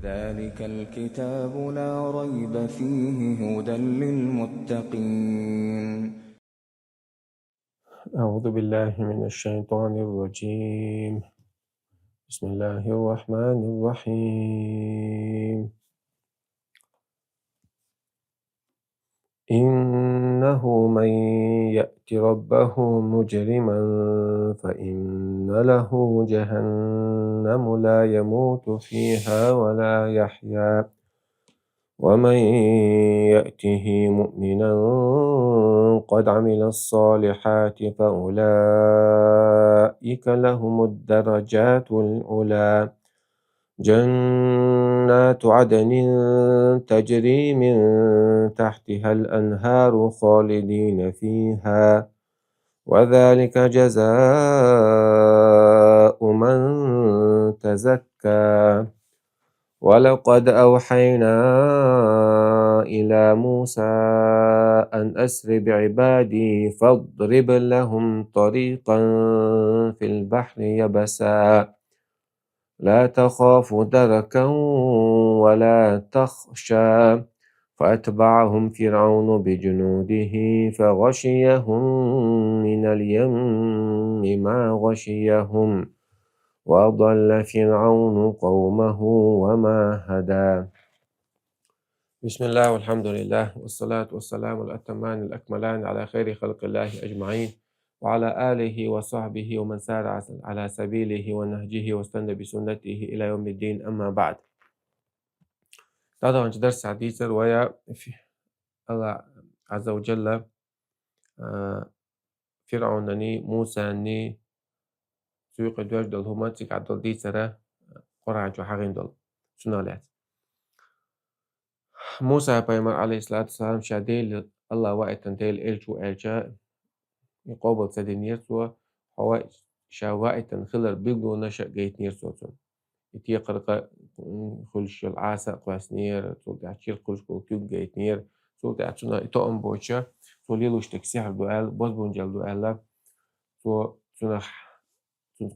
ذلك الكتاب لا ريب فيه هدى للمتقين. أعوذ بالله من الشيطان الرجيم. بسم الله الرحمن الرحيم. إنه من يأت ربه مجرما فإن له جهنم لا يموت فيها ولا يحيا ومن يأته مؤمنا قد عمل الصالحات فأولئك لهم الدرجات العلى جنات عدن تجري من تحتها الأنهار خالدين فيها وذلك جزاء من تزكى ولقد أوحينا إلى موسى أن أسر بعبادي فاضرب لهم طريقا في البحر يبسا لا تخاف دركا ولا تخشى فأتبعهم فرعون بجنوده فغشيهم من اليم ما غشيهم وضل فرعون قومه وما هدى. بسم الله والحمد لله والصلاة والسلام الأتمان الأكملان على خير خلق الله أجمعين وعلى آله وصحبه ومن سار على سبيله ونهجه واستنى بسنته إلى يوم الدين. أما بعد، هذا درس حديث رواية في الله عز وجل فرعون ني موسى ني سوق دوار دل هما تيك عدل دي سرا قرآن جو حقين دل سنالات موسى پیغمبر علیه السلام شاديل الله وقتن ديل إلجو إلجا يقابل سدينير سوا هو شاوائتن خلر بيلو نشأ جيت نير سوتون يتي قرقة خلش العاسة قواس نير تول تعشير خلش كل كيوب جيت نير تول تعشنا يتوم بوشة تول يلوش تكسيح الدوال بوز بونجل دوال تول تنح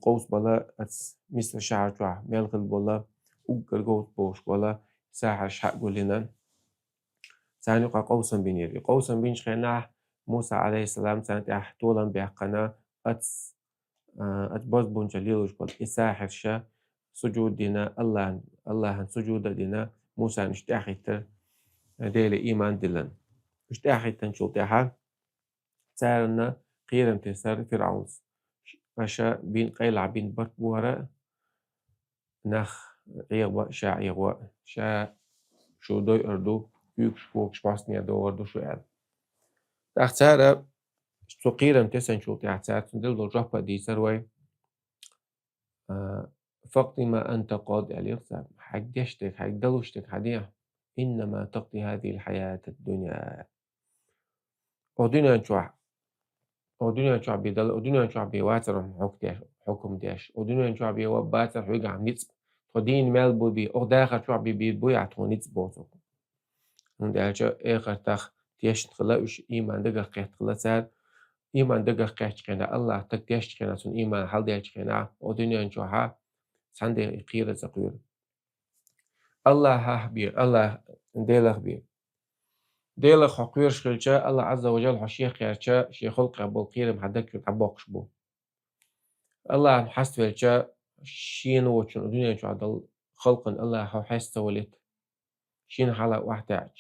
قوس بلا أتس مثل شعر جوع ميلغل بلا أقل قوس بوش بلا ساحر شحق قولنا سان يقع قوسا بينير قوسا بين شخينا موسى عليه السلام سانت طولا بيحقنا أتس أتبوز بونجليلوش بل إساحر شا سجود دينا الله سجود دينا موسى نشتاحيتر ديل إيمان دلن نشتاحيتن شلتاحا سارنا قيرم تسار فرعون فشا بين قيلع بين برك بورا نخ عيغوا شا عيغوا شا شو دوي أردو büyük spåkspassningar då var så är. Taxara stoqiran tesan شو taxara دل دو جحبا دي سروي فقط ما أنت قاضي الإرسال حجشتك حجدلوشتك حديا إنما تقضي هذه الحياة الدنيا ودنيا شو بيدل ودنيا شو بيواتر حكم ديش ودنيا شو بيواتر حوجع نيتس تدين مال بودي أو داخل شو بيبوي عتونيتس بوتو und tach tiesh tkhla ush iman daga qeht khla sad iman daga qeht kana Allah tak tiesh kana sun iman hal tiesh kana o dunyan joha sande qira zaqir Allah hahbir Allah dela khaqir shkilcha Allah azza wa jalla hashiyah qiyarcha shi khulq abul qirim hadak tabaqsh bu Allah hasvelcha shin wochun dunyan jo adal khalqan Allah hastawalit shin hala wahtaj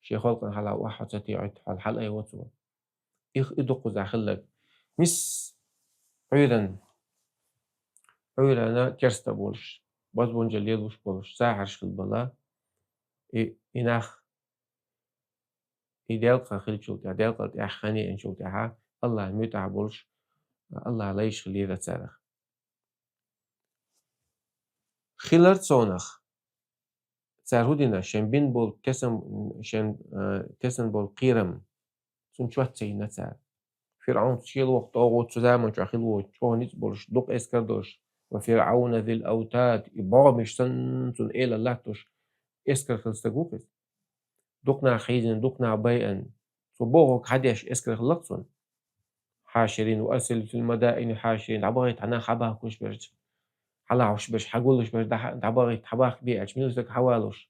شي خلق هلا واحد ستيعد الحلقة يوتو إدقو زاخلك مس عيرنا كرستا بولش باز بونجليل وش بولش ساحر شكل بلا إناخ إدالقا خل شوتها إدالقا تأخاني إن شوتها الله ميتها بولش الله ليش خليرة سارخ خلرت صونخ سارهودنا شن بين بول تسن بول قيرم سن شوات سينا سار فرعون شيل وقت أوغوت سلام شاخيل وشونيت بولش دوق إسكردوش وفرعون ذي الأوتاد إبامش سن إلى لاتوش إسكر خلستجوكس دوقنا خيزن دوقنا بيئن صبوغك حديش إسكر خلقسن حاشرين وأسل في المدائن حاشرين عبغيت عنا حبها كوش برج حلاوش باش حقولش باش دعباغي حباخ بيعش ميلوسك حوالوش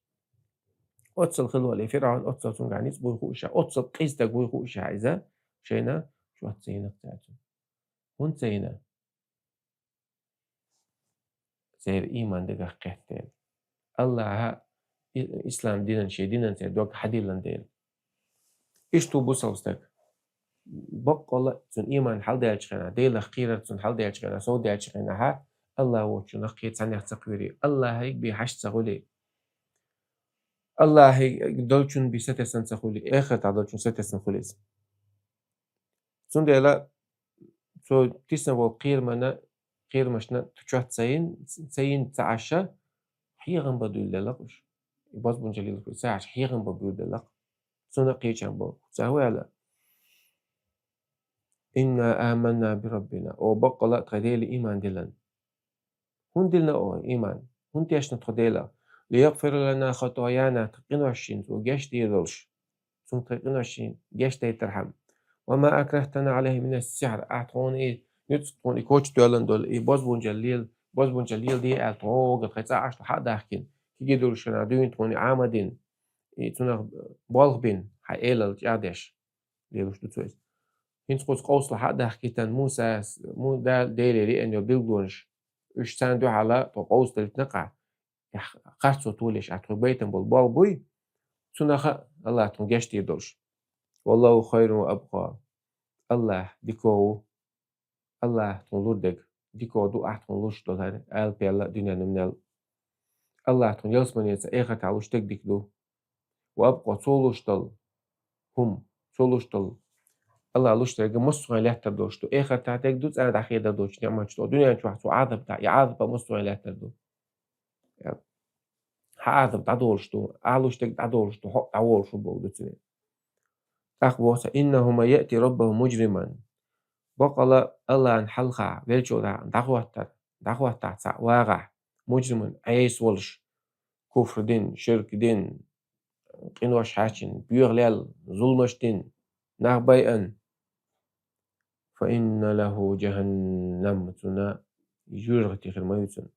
أتصل خلوة لفرعون أتصل سونغانيس بويخوشا أتصل قيستك بويخوشا إذا شينا شو هتسينا بتاعتهم هون سينا سير إيمان دقا قهتين الله ها إسلام دينا شي دينا سير دوك حديلن ديل إيش تو بوسوستك بقى تون إيمان حال ديالشخنا ديلا خيرة تون حال ديالشخنا سو ديالشخنا ها الله وچو نقيت سنة تقويري الله هيك بيحش تقولي الله هيك دولچون بيستسن تقولي آخر تعدولچون ستسن خليس تون ديلا سو تيسن وقير منا قير مشنا تشوت سين تعشى حيغن بدو للقش باز بنجلي لك ساعة حيغن بدو للق سو نقيچن بو سهو على إنا آمنا بربنا أو بقى لا تغديل إيمان دلن هون دلنا أو إيمان هون تيشنا تغديلا ليغفر لنا خطايانا تقين وشين وجاش ديدلش ثم تقين وشين جاش ترحم وما أكرهتنا عليه من السحر أعطون إيه نتسطون إيكوش دولن دول إيه باز بونجليل دي أعطوه قد خيطا عشت حق داخكين كي جدول شنادوين توني عامدين إيه تونغ بالغبين حقيلة الجادش ليلوش دوتويس هينسقوس قوس لحق داخكيتان موسى مو دا ديلي لي أنيو بيلدونش إيش ساندو على قوس تلتنقع قرصو طولش أترو بيتن بالبال بوي تونخ الله تنجش تيدوش والله خير وأبقى الله ديكو الله تنلودك ديكو دو أحتنلوش دولار آل بيلا دنيا نمنال الله تنجلس من يتسا إيخا تعلوش تك ديكدو وأبقى صولوش دل هم صولوش دل الله لوش ترجع مصر لا تردوش تو آخر تعتك دوت أنا دخيل دوش نعم شو دنيا شو حسوا عذب تاع يعذب مصر لا تردو عذب تعدولش تو أعلوش تك تعدولش تو حق تعول شو بودتني أخبوس إنهما يأتي ربه مجرما بقى الله عن حلقة بيلشو دعوة تاع واقع مجرم عيس ولش كفر دين شرك دين قنوش حاشن بيغلال ظلمش دين نغبيئن فإن له جهنم تنا يجورغتي خرميتن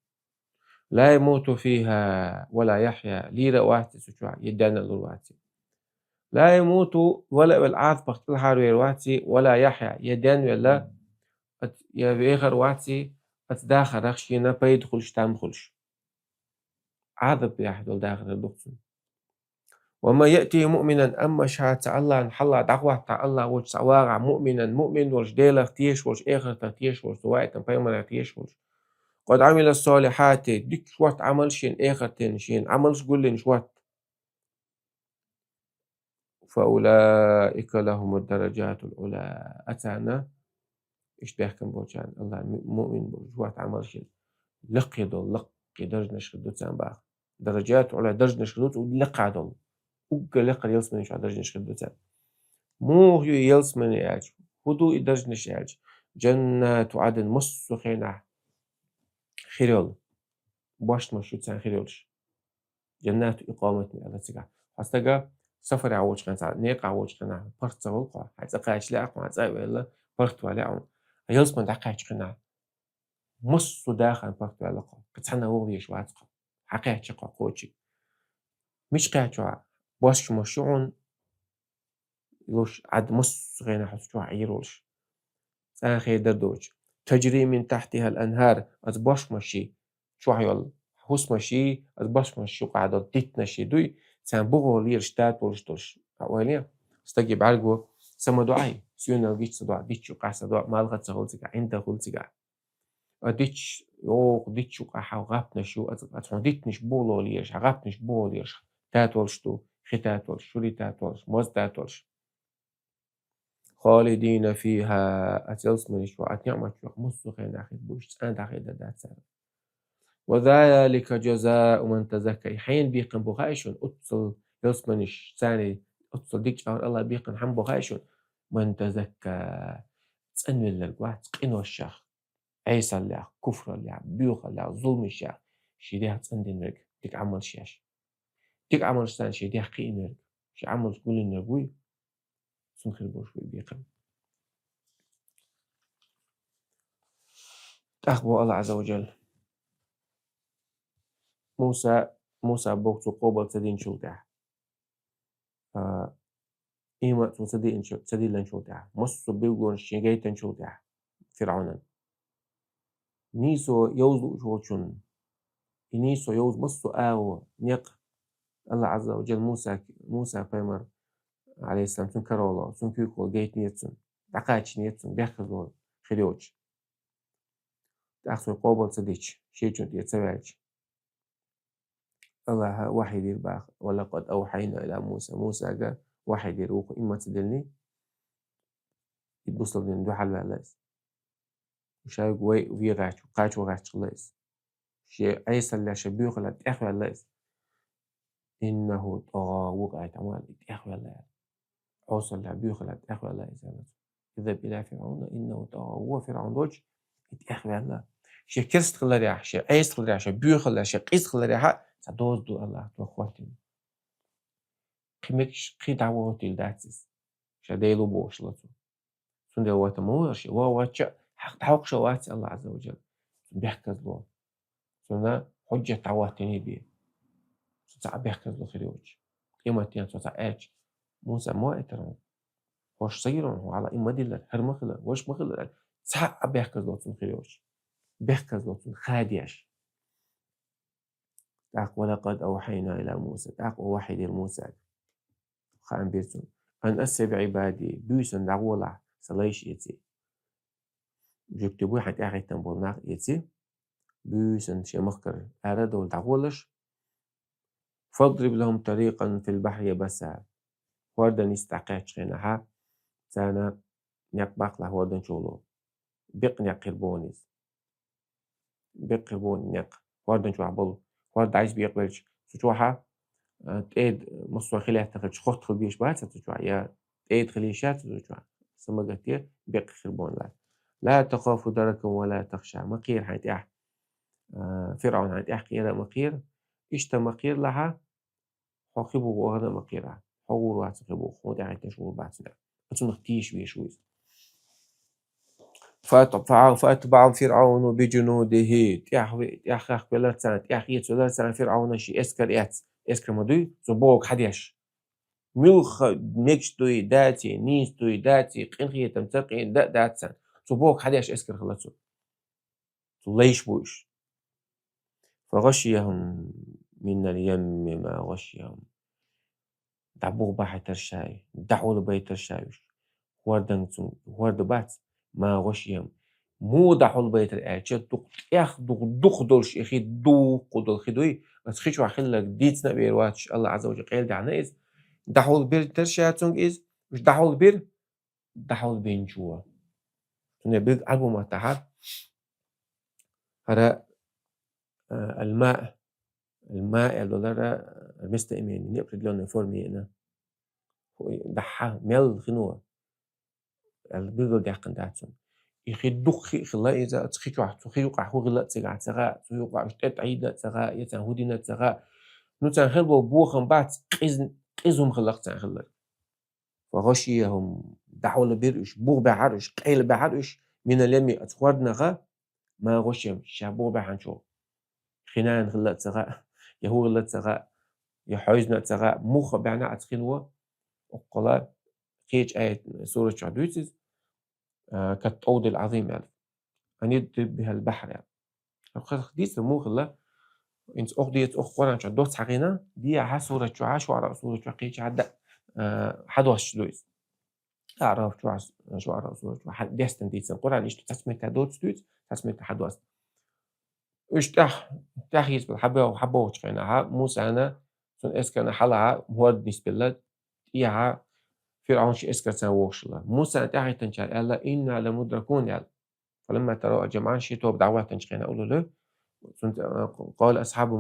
لا يموت فيها ولا يحيا ليرة واتي سجوع يدانا الواتي لا يموت ولا بالعاث بختل حاروي الواتي ولا يحيا يدان ولا يا بيغر واتي أتداخل رخشينا بيدخلش تامخلش عذب يحدل داخل البقسم وما يأتي مؤمنا أما شهادة الله نحلا دعوة تاع الله وش سواغع مؤمن وش ديلا تيش وش آخر تيش وش سواء بيمنا تيش وش قد عمل الصالحات ديك شوات عمل شين آخر تنشين عمل شقولين شوات فأولئك لهم الدرجات الأولى أتانا إيش بيحكم بوجان الله مؤمن بوجوات عمل شين لقي درج نشخدو تسان باخ درجات على درج نشخدو ولقى دول لقى يلسمن شو درج نشخدو تسان مو يلسمن يعج هدو درج نشعج جنات عدن مص خينا خيرول باش مشو تسان خيرولش جنات إقامتني على سجع حستجا سفر عوج خنا نيق عوج خنا برت سوقا حتقاش لا ما زي ولا برت ولا عون يلسمن دقاش خنا مص داخل برت ولا قا كتحنا هو بيش واتقا حقيقة شقا قوتشي مش قاعد باش مشون لوش عد مص غينا حسوا عيرولش آخر دردوش تجري من تحتها الأنهار از باش مشي شو هيول حس مشي از باش مشي قاعدة تتنشي دوي سان بوغو لير شتات ولشتوش أوليا استجيب عالجو سما دعاي سيونا الجيش دعاء ديتشو قاس دعاء مالغة تغلتك عند غلتك ديتش ديتشو قاحا غابنشو أتحون ديتنش بولو ليرش غابنش بولو ليرش تاتولشتو ختاتولش شوري تاتولش موز تاتولش خالدين فيها أتلس من شو أتنعم شو مصو خينا أخذ بوش أنا أخذ دات سنة وذلك جزاء من تزكى حين بيقن بغايشون أتصل يلس من ثاني أتصل ديك شهر الله بيقن حم بغايشون من تزكى تسأنو للقوات تقينو الشيخ عيسى الله كفر الله بيوخ الله ظلم الشيخ شي ديها تسأن دينرك ديك عمل شيش ديك عمل سان شي ديها قينرك شي عمل تقول إنرقوي سنخير بوش بيقن أخبر الله عز وجل موسى بوقت قوبل تدين شلتها إيما تدين لن شلتها مصر بيقولون شيء شلتها فرعون نيسو يوزو شوشون نيسو يوز مصر نيق الله عز وجل موسى فيمر عليه السلام تون كرولا تون كيكو جيت نيتسون دقاتش نيتسون بيخزول خريوش تأخذ قوبل تديش شيء جد يتسويج الله واحد يرباخ ولقد أوحينا إلى موسى قال واحد يروح إما تدلني يتبصل من دو حل بلاس وشاي قوي ويغاش وقاش وغاش خلاص شيء عيسى اللي شبيخ لا تأخذ بلاس إنه طغى وقعت أموال تأخذ بلاس عوصل اللي بيخ لا تأخذ بلاس إذا إلى فرعون إنه طغى هو فرعون دوج تأخذ بلاس شيء كرست خلاري شيء عيسى خلاري شيء بيخ خلاري شيء قيس خلاري تدوز دو الله توخواتين خمكش خي دعوة الداتس شديلو بوشلتو سندي وات موش واتش حق شوات الله عز وجل بيحكز له سنة حجة دعواتني بيه ستا بيحكز له خيروج إما تيان ستا إيش موسى ما إترون وش صيرون وعلى إما دلر هر مخلر وش مخلر سا بيحكز له سن خيروج بيحكز له سن خاديش تاق ولقد أوحينا إلى موسى تاق وحيد الموسى خان بيرسون أن أسر عبادي بيسن دعولا سلايش يتي جكتبو حتى أخي تنبولناق يتي بيسن شمخكر أردو دعولش فاضرب لهم طريقا في البحر يبسا وردن يستعقيت شغينها سانا نيقباق له وردن شولو بيق نيقربونيز بيق قربون نيق وردن شو عبالو ورد عايز بيقبلش سوچوها تأيد مصر خليه تخلش خط خل بيش بات سوچوها يا تأيد خليشات سوچوها سمجتير بيق خربون لا تخاف دركا ولا تخشى مقير حيت فرعون حيت قيرة مقير إشتا مقير لها حاخبو وغدا مقيرها حور واتخبو خود عيت شغل باتنا أتون اختيش بيشويز فأتبع فرعون بجنوده تياخ بلاتان تياخ يتسولاتان فرعون شي اسكر مدوي زبوك حديش ملخ نكشتوي داتي نيستوي داتي قنخية تمتقين داتسان زبوك حديش اسكر خلصو ليش بوش فغشيهم من اليم ما غشيهم دعبوه باحي ترشاي دعوا لبي ترشايش ورد بات ما غشيهم مو دعوا لبي ترشايش دق دولش إخي دوق دول خدوي بس خيشو عخلك ديتنا بيرواتش الله عز وجل قيل دعنا إز دعوا لبير ترشايتونج إز مش دعوا لبير دعوا لبين جوا تنبيل ألبو ما تحت هذا الماء الدولار المستأمين يقصد لون فورمي هنا دحها ميل خنوة البيضة دي حقن داتون يخدوخ خلا إذا تخيك واحد تخيك واحد غلا تسرع تخيك واحد عيدة تسرع يتهودينا تسرع نوتان خلبو بوخم بعد قزهم خلق تان فغشيهم دعول بيرش بوغ بعرش قيل بعرش من اليمي أتخوردنا غا ما غشيهم شابوغ بحنشو خنان خلا تسرع يهو غلا تسرع يحوزنا تسرع موخ بعنا أتخنوة وقلا خيج آية سورة شعدوتز كالطود العظيم يعني أن يضرب بها البحر يعني خديس مو خلا إنت أخديت أخوان عن دوت حقينا دي ها سورة شعراء سورة شقيق عدا حدوش لويس أعرف شعراء سورة حد ديستن ديتس القرآن إيش تسميت دوت ستوت تسميت حدوس إيش تح يسبل حبة وشقينا ها موسى أنا سن إسكنا حلا مورد نسبة لد إيها فرعون شي اسكر سووش الله موسى تاعي تنشال الله إنا لمدركون يعني فلما ترى الجمعان شيتوا بدعوة تنشقين أقولوا له قال أصحاب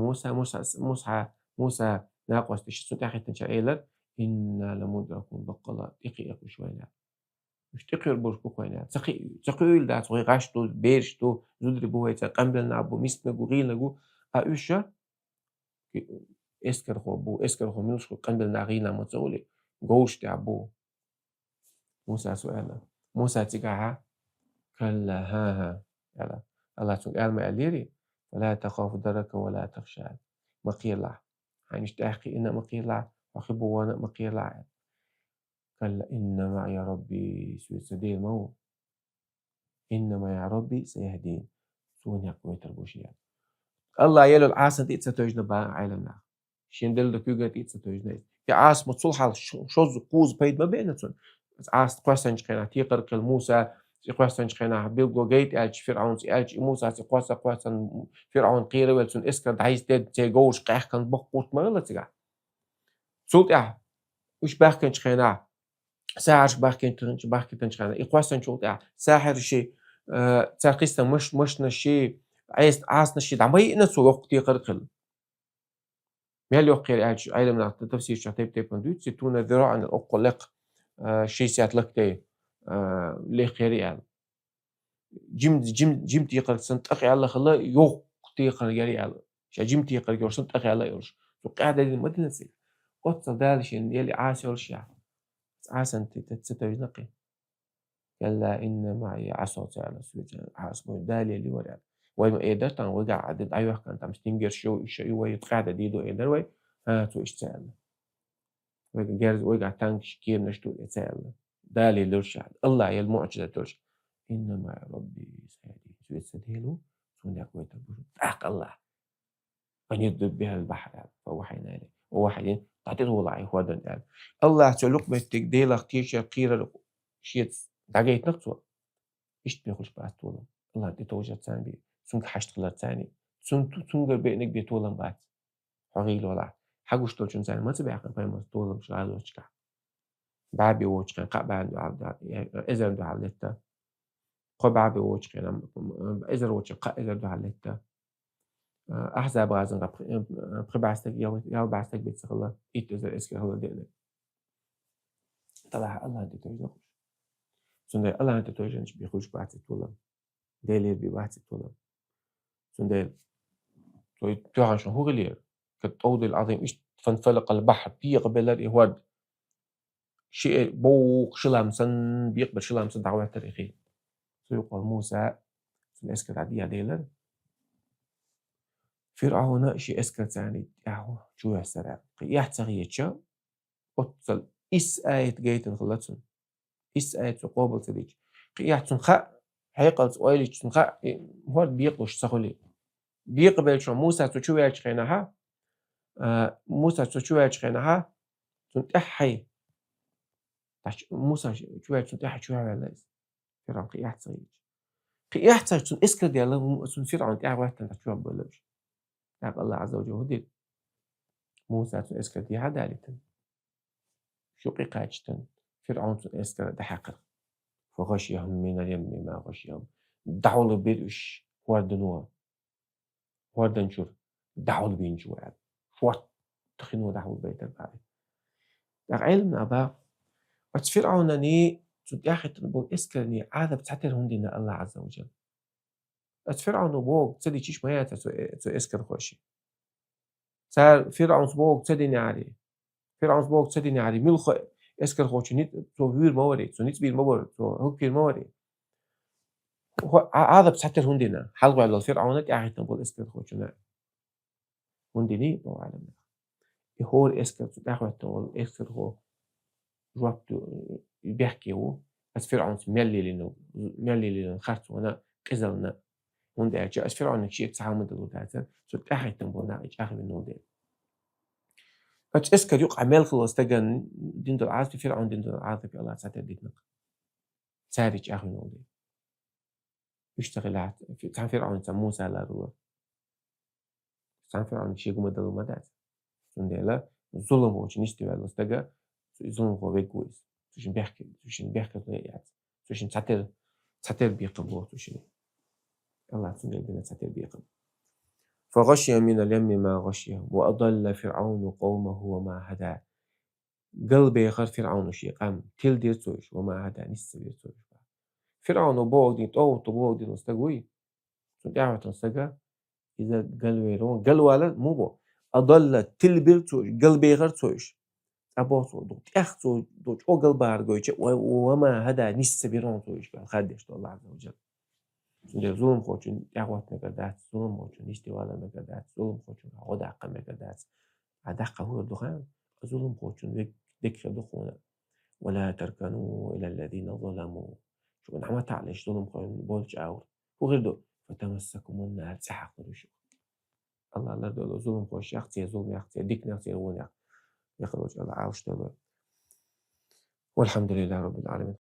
موسى ناقص تشي تاعي تنشال إله إنا لمدركون بقلا تقي أكو شوينا مش تقي البركو كوينا تقي دا تقي غاشتو بيرشتو زودري بوهي تقنبل نابو ميستنقو غيلنقو أعوشا اسكر خو ملشكو قنبل ناغينا متولي قوش تعبو موسى سؤاله موسى تقعها كلا ها يلا الله سؤال ما أليري ولا تخاف دركا ولا تخشى مقيلة هنش تحكي إن مقيلة أخبو وانا مقيلة قال إن معي ربي سيهدين مو إن معي ربي سيهدين سون يقوي تربوشيا الله يلو العاصن تيت ستوجنا با عالمنا شين دل دكوغا تيت ستوجنا يا عاص متصلحة شوز قوز بيد ما بينتون عاص قوسنج قينا تيقر كل موسى قوسنج قينا بيلغو جيت ألج فرعون ألج موسى قوسن فرعون قيرة ولسون إسكر دعيس ديد تيغوش قيح كان بقوت مغلة تيغا سولت وش باخكن قينا ساعر باخكن قينا إقوسن شولت ساحر شي تاقيستا مش نشي عاص نشي دعمي نسو وقت تيقر كل ميل يوقير ألج علمنا تفسير شاتيب تيبن دوت ستون ذراعا الأقلق شي سيات لكتي لي خيري يعني جم تيقر سنت أخي الله خلا يوق تيقر يري يعني شا جم تيقر يور سنت أخي الله يورش وقاعدة دي مدينة سي قط صدالش إن يلي عاس يورش يعني عاس أنت تتستوي نقي كلا إن معي عصا على سويت عاس مو دالي اللي ورا وما إيدر تان وقع عدد أيوه كان تام ستينجر شو يتقاعد ديدو إيدر وي تو إشتغل وجارز وقع تانك كير نشتو إتسأل دالي لرشاد الله يا المعجزة ترش إنما ربي سيهدي شو يستدهله شو يقوي تبوش أحق الله أن يضرب بها البحر فوحينا إليه ووحيين تعطيه والله هو دن الله تعلق بتقدير اختيار شقيرة شيء دعيت نقطة إيش بيخش بعد طولهم الله تتوجه ثاني سونك حشت خلال ثاني سونك بينك بيطولهم بعد حقيل ولا حقوش تولشون ثاني ما تبي عقل فاهم طولهم شو هذا وش بعبي وجهي قبل إذا دعلته قبعبي وجهي إذا وجهي إذا دعلته أحزاب غازن قبعستك يا بعستك بيتسخلا إيت إذا إسكال هلا دينا طلع الله أنت توجه سندي الله أنت توجه نش بيخوش بعد تولم ديلي بيبعد تولم سندي توي شو هو غلير كالطود العظيم إيش فانفلق البحر بيقبل الإهواد شيء بوق شلامسن بيقبل شلامسن دعوة تاريخية سيقال موسى الأسكت عادية ديلر فرعون شي أسكت يعني شو هالسرع يحتاج يتشا أتصل آية جيت خلصن آية قابل تديك يحتاج خا حقيقة سؤالي خا هو بيقبلش سخولي بيقبل شو موسى تشوي أشخينها موسى تشوي أشخينها تنتحي موسى شوي تنتحي شوي على فرعون يحتاج تن إسكت ديالله فرعون تعرف تنتشوي بلش تعرف الله عز وجل هدي موسى إسكت دي عدالة شو قاجتن فرعون إسكت دحقر فغشيهم من اليم ما غشيهم دعوا بيدوش وردنوا وردنشور دعوا بينجوا فوت تخنوا دعوا بيت الباري علم أبا بس فرعون ني تدعي تنبو إسكرني عذاب تعتر هندنا الله عز وجل بس فرعون بوق تدي تشيش ما تو إسكر خوشي صار فرعون بوق تدي عليه فرعون بوق تدي عليه ملخ إسكر خوشي نيت تو بير موري تو نيت بير موري تو هوكير موري عذاب تعتر هندنا حلقوا على فرعون قاعد تنبو إسكر خوشي هندني بو عالمنا هو إسكر تدعي تنبو إسكر هو جوابت بيحكي هو بس فرعون ملي لنا خرط وانا قزلنا وندا جاء فرعون شيء تعامل دلوقتي سو تاخي تنبونا ايش اخي من نودي بس اسكر يقع مال خلاص تجن دين دول عاز فرعون دين دول عاز في الله ساتر ديتنا سارج اخي نودي يشتغل كان فرعون موسى على روح كان فرعون شيء قوم دلو مدات لا ظلم هو نشتي ولا استجا ظلم هو بيكويس توشن بيحكي يعني توشن ساتر بيقبلوا توشن الله تنجي بنا ساتر بيقبل فغشي من اليم ما غشيهم وأضل فرعون قومه وما هدى قلبي غير فرعون شي قام تل ديرتوش وما هدى نسا ديرتوش فرعون بوغ دي بوغ دي نستقوي دعوة نستقى إذا قلبي رون قلوا على مو بو أضل تل بيرتوش قلبي غير توش أبوسو دوت أختو دوت أو قلبار قويش وما هدى نسا بيرون توش خادش الله عز وجل Çünkü zulüm hoçun ягват мегадат, zulüm hoçun iştivala megadat, zulüm hoçun odaqa megadat. Adaqa hurdu khan, zulüm hoçun ذكر دخونا ولا تركنوا إلى الذين ظلموا. شو عم تعلش ظلم خون بولج أور وغير دو فتمسكم النار سحقوا شو الله الله دول ظلم خوش يختي ظلم يختي ديك نختي وين يخرج الله عاوش دول والحمد لله رب العالمين.